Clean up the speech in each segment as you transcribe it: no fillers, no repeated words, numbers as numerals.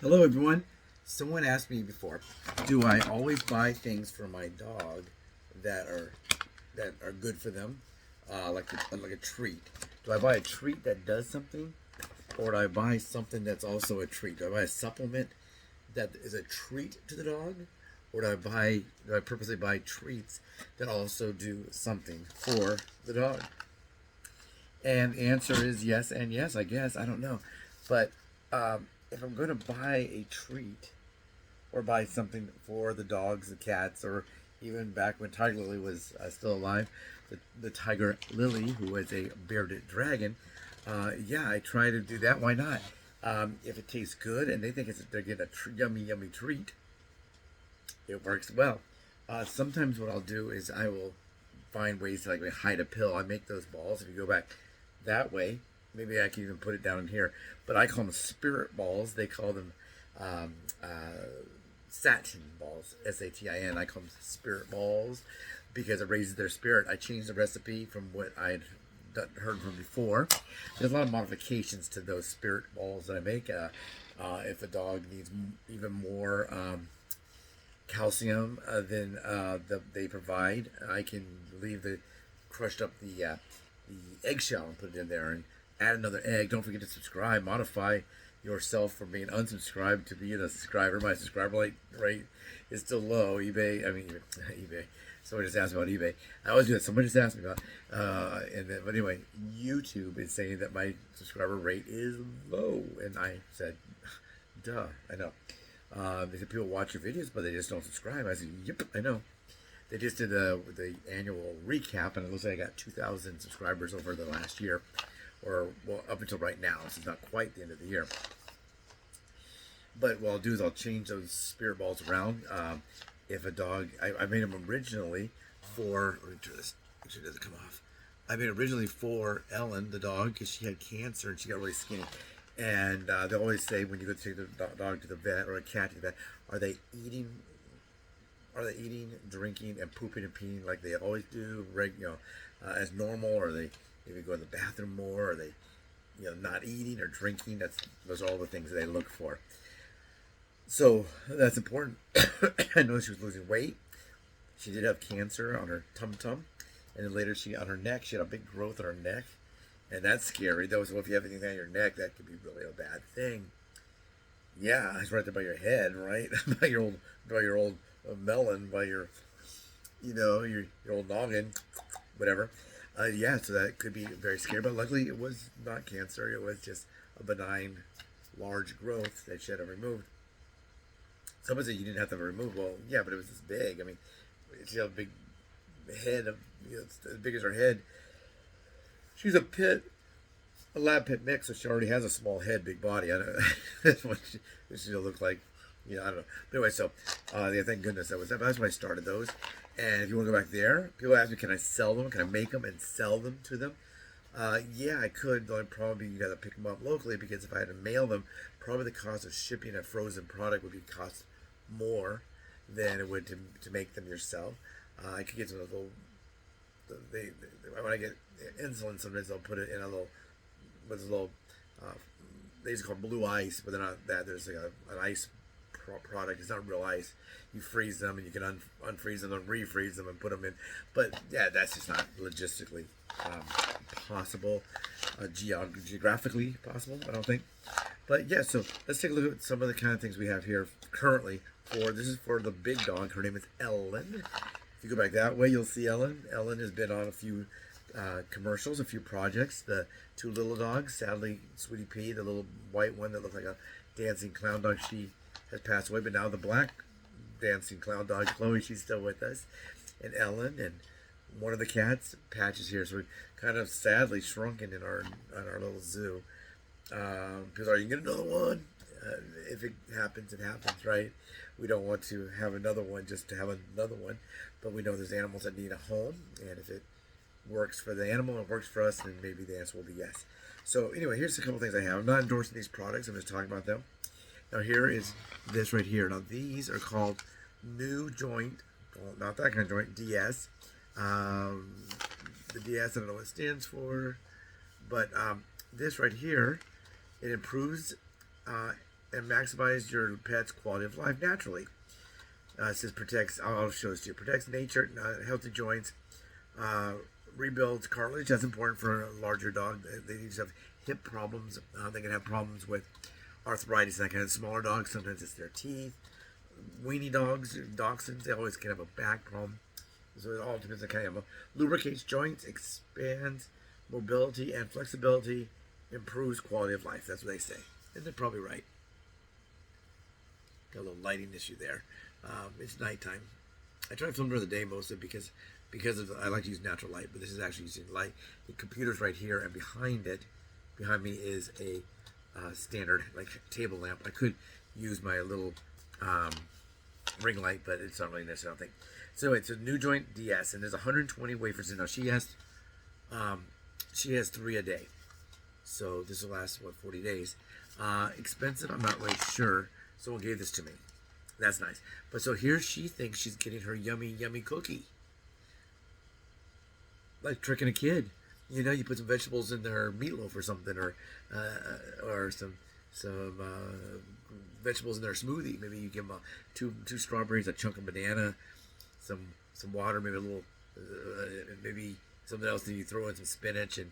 Hello, everyone. Someone asked me before, do I always buy things for my dog that are good for them, like a treat? Do I buy a treat that does something, or do I buy something that's also a treat? Do I buy a supplement that is a treat to the dog, or do I purposely buy treats that also do something for the dog? And the answer is yes and yes, I guess. I don't know. But if I'm going to buy a treat or buy something for the dogs, the cats, or even back when Tiger Lily was still alive, the Tiger Lily, who was a bearded dragon, yeah, I try to do that. Why not? If it tastes good and they think they're getting a yummy, yummy treat, it works well. Sometimes what I'll do is I will find ways to like hide a pill. I make those balls. If you go back that way, maybe I can even put it down in here. But I call them spirit balls. They call them um, satin balls, Satin. I call them spirit balls because it raises their spirit. I changed the recipe from what I'd heard from before. There's a lot of modifications to those spirit balls that I make. If a dog needs even more calcium than they provide, I can leave the crushed up the eggshell and put it in there and add another egg. Don't forget to subscribe. Modify yourself from being unsubscribed to being a subscriber. My subscriber rate is still low. eBay. Somebody just asked me about eBay. I always do that. Somebody just asked me about, but anyway, YouTube is saying that my subscriber rate is low, and I said, duh, I know. They said people watch your videos, but they just don't subscribe. I said, yep, I know. They just did the annual recap, and it looks like I got 2,000 subscribers over the last year, or well, up until right now. This is not quite the end of the year. But what I'll do is I'll change those spirit balls around. If a dog, I made them originally for. Let me try this. Make sure it doesn't come off. I made originally for Ellen, the dog, because she had cancer and she got really skinny. And they always say when you go take the dog to the vet or a cat to the vet, are they eating, drinking, and pooping and peeing like they always do, as normal? Or are they maybe go to the bathroom more? Or are they, not eating or drinking? Those are all the things that they look for. So that's important. I know she was losing weight. She did have cancer on her tum-tum. And then later on her neck, she had a big growth on her neck. And that's scary. So if you have anything on your neck, that could be really a bad thing. Yeah, it's right there by your head, right? by your old melon, by your, your old noggin, whatever. Yeah, so that could be very scary. But luckily, it was not cancer. It was just a benign, large growth that she had to remove. Someone said you didn't have to remove. Well, yeah, but it was this big. I mean, she had a big head it's as big as her head. She's a lab pit mix, so she already has a small head, big body. I don't know. That's what she'll look like. I don't know. But anyway, so yeah, thank goodness that was that. That's when I started those. And if you want to go back there, people ask me, can I sell them? Can I make them and sell them to them? Yeah, I could, though I'd probably you got to pick them up locally because if I had to mail them, probably the cost of shipping a frozen product would cost more than it would to make them yourself. I could get some of those little. When I get insulin, sometimes they'll put it in a little, they used to call blue ice, but they're not that. There's like an ice product. It's not real ice. You freeze them and you can unfreeze them and refreeze them and put them in. But yeah, that's just not logistically possible, geographically possible, I don't think. But yeah, so let's take a look at some of the kind of things we have here currently. This is for the big dog. Her name is Ellen. If you go back that way, you'll see Ellen. Ellen has been on a few commercials, a few projects. The two little dogs, sadly, Sweetie Pea, the little white one that looked like a dancing clown dog, she has passed away. But now the black dancing clown dog, Chloe, she's still with us. And Ellen and one of the cats, Patches here. So we're kind of sadly shrunken in our little zoo. Because are you going to get another one? If it happens, it happens, right? We don't want to have another one just to have another one. But we know there's animals that need a home. And if it works for the animal and it works for us, then maybe the answer will be yes. So anyway, here's a couple things I have. I'm not endorsing these products. I'm just talking about them. Now here is this right here. Now these are called New Joint, well, not that kind of joint, DS. The DS, I don't know what it stands for. But this right here, it improves and maximize your pet's quality of life naturally. It says protects, I'll show this to you, protects nature, healthy joints, rebuilds cartilage. That's important for a larger dog. They usually have hip problems. They can have problems with arthritis. That kind of smaller dogs, sometimes it's their teeth. Weenie dogs, dachshunds, they always can have a back problem. So it all depends on kind of lubricates joints, expands mobility and flexibility, improves quality of life. That's what they say. And they're probably right. Got a little lighting issue there. It's nighttime. I try to film during the day mostly because I like to use natural light, but this is actually using light. The computer's right here, and behind me is a standard like table lamp. I could use my little ring light, but it's not really necessary, I don't think. So it's a new joint DS, and there's 120 wafers in. Now she has 3 a day, so this will last 40 days. Expensive, I'm not really sure. Someone gave this to me. That's nice. But so here she thinks she's getting her yummy cookie, like tricking a kid. You know, you put some vegetables in their meatloaf or something, or some vegetables in their smoothie. Maybe you give them two strawberries, a chunk of banana, some water, maybe a little, maybe something else. Then you throw in some spinach and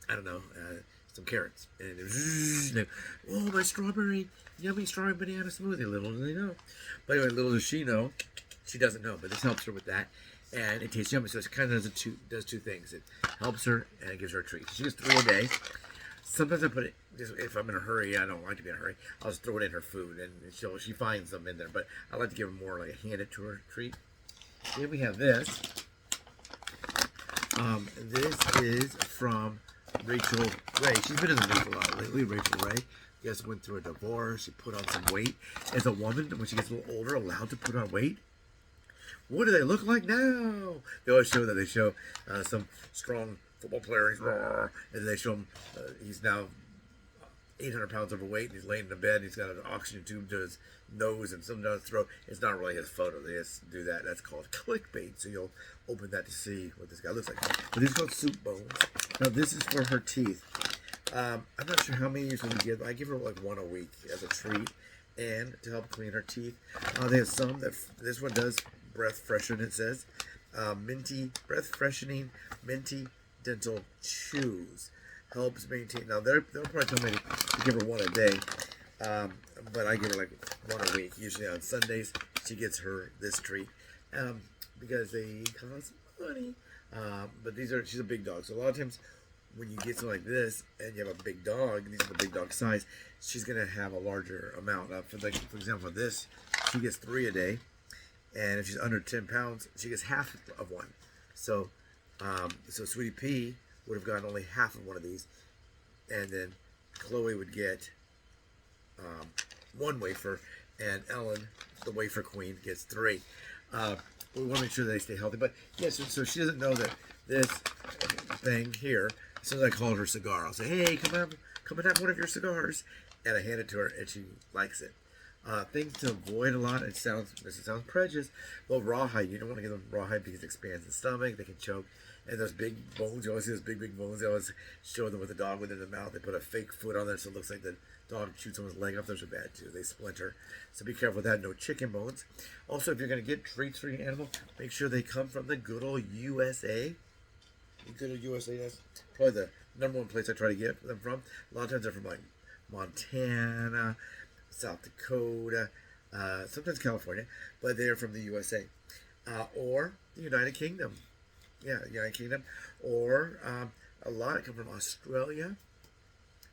I don't know, some carrots. And oh, my yummy strawberry banana smoothie. Little do they know. But anyway, little does she know, she doesn't know. But this helps her with that. And it tastes yummy, so it kind of does two things. It helps her, and it gives her a treat. She gets 3 a day. Sometimes I put it, if I'm in a hurry, I don't like to be in a hurry, I'll just throw it in her food, and she finds them in there. But I like to give her more like a hand it to her treat. Then we have this. This is from Rachael Ray. She's been in the news a lot lately. Rachael Ray. You guys went through a divorce. She put on some weight. As a woman, when she gets a little older, allowed to put on weight. What do they look like now? They always show that. They show some strong football player, and they show him he's now 800 pounds overweight, and he's laying in a bed, and he's got an oxygen tube to his nose and some down his throat. It's not really his photo. They just do that. That's called clickbait. So you'll open that to see what this guy looks like. But these are called soup bones. Now this is for her teeth. I'm not sure how many usually we give. I give her like 1 a week as a treat, and to help clean her teeth. They have some that this one does breath freshen. It says minty breath freshening minty dental chews helps maintain. Now they'll probably tell me to give her 1 a day, but I give her like 1 a week. Usually on Sundays she gets her this treat because they cost money. But she's a big dog, so a lot of times when you get something like this and you have a big dog, these are the big dog size, she's gonna have a larger amount. For example, this she gets 3 a day, and if she's under 10 pounds, she gets half of one. So Sweetie Pea would have gotten only half of one of these, and then Chloe would get 1 wafer, and Ellen, the wafer queen, gets 3. We want to make sure that they stay healthy. But yes, yeah, so she doesn't know that this thing here. As soon as I call her cigar, I'll say, "Hey, come and have one of your cigars," and I hand it to her, and she likes it. Things to avoid a lot. This sounds prejudiced. Well, rawhide. You don't want to give them rawhide because it expands the stomach. They can choke. And those big bones, you always see those big bones. They always show them with the dog within the mouth. They put a fake foot on there so it looks like the dog chewed someone's leg off. Those are bad too. They splinter. So be careful with that. No chicken bones. Also, if you're going to get treats for your animal, make sure they come from the good old USA. The good old USA, that's probably the #1 place I try to get them from. A lot of times they're from like Montana, South Dakota, sometimes California, but they're from the USA, or the United Kingdom. Yeah, United Kingdom, or a lot come from Australia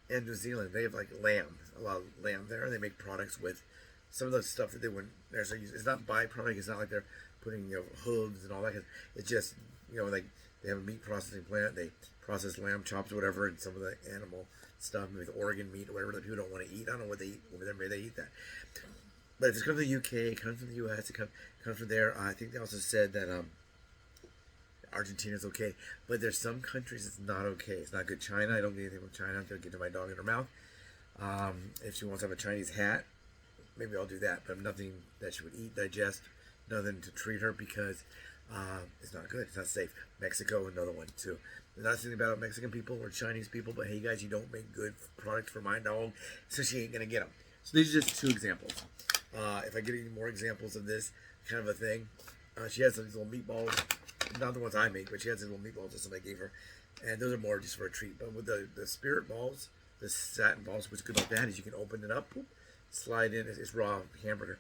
and New Zealand. They have like lamb, a lot of lamb there. They make products with some of the stuff that they wouldn't necessarily use. It's not byproduct. It's not like they're putting hooves and all that. It's just like they have a meat processing plant. They process lamb chops or whatever, and some of the animal stuff, maybe the organ meat or whatever that people don't want to eat. I don't know what they eat over there. Maybe they eat that. But if it's come from the UK, it comes from the US, it comes from there. I think they also said that Argentina's okay, but there's some countries it's not okay. It's not good. China, I don't get anything from China. I'm going to get to my dog in her mouth. If she wants to have a Chinese hat, maybe I'll do that. But nothing that she would eat, digest, nothing to treat her because It's not good. It's not safe. Mexico, another one too. Not saying about Mexican people or Chinese people, but hey guys, you don't make good products for my dog, so she ain't gonna get them. So these are just 2 examples. If I give you more examples of this kind of a thing, she has these little meatballs, not the ones I make, but she has these little meatballs that somebody gave her, and those are more just for a treat. But with the spirit balls, the satin balls, what's good about that is you can open it up, slide in. It's raw hamburger.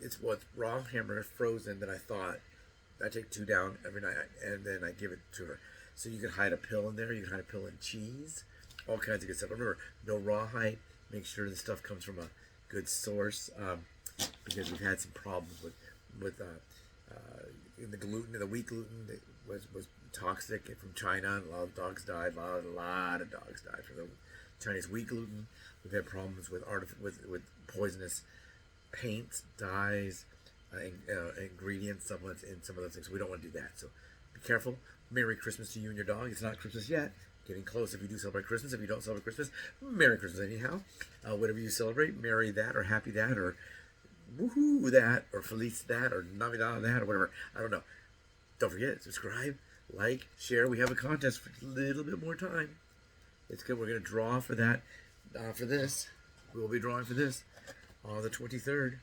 It's what raw hamburger frozen that I thought. I take 2 down every night, and then I give it to her. So you can hide a pill in there. You can hide a pill in cheese, all kinds of good stuff. Remember, no rawhide. Make sure the stuff comes from a good source, because we've had some problems with the gluten, the wheat gluten that was toxic from China, and a lot of dogs died. A lot of dogs died from the Chinese wheat gluten. We've had problems with poisonous paints, dyes, ingredients, supplements in some of those things. We don't want to do that. So be careful. Merry Christmas to you and your dog. It's not Christmas yet. Getting close. If you do celebrate Christmas, if you don't celebrate Christmas, Merry Christmas anyhow. Whatever you celebrate, Merry that, or Happy that, or Woohoo that, or Feliz that, or Navidad that, or whatever. I don't know. Don't forget, subscribe, like, share. We have a contest for a little bit more time. It's good. We're going to draw for that, for this. We will be drawing for this on the 23rd.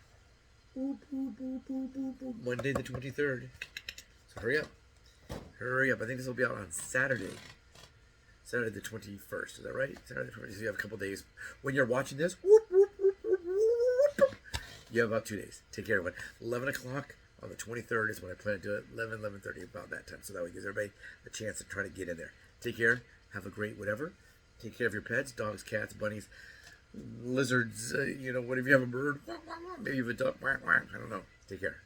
Boop, boop, boop, boop, boop, boop. Monday the 23rd. So hurry up. Hurry up. I think this will be out on Saturday. Saturday the 21st. Is that right? Saturday the 21st. So you have a couple days. When you're watching this, whoop, whoop, whoop, whoop, whoop, whoop, you have about 2 days. Take care, everyone. 11 o'clock on the 23rd is when I plan to do it. 11:30, about that time. So that way gives everybody a chance to try to get in there. Take care. Have a great whatever. Take care of your pets, dogs, cats, bunnies, lizards, whatever. You have a bird, maybe you have a duck, I don't know. Take care.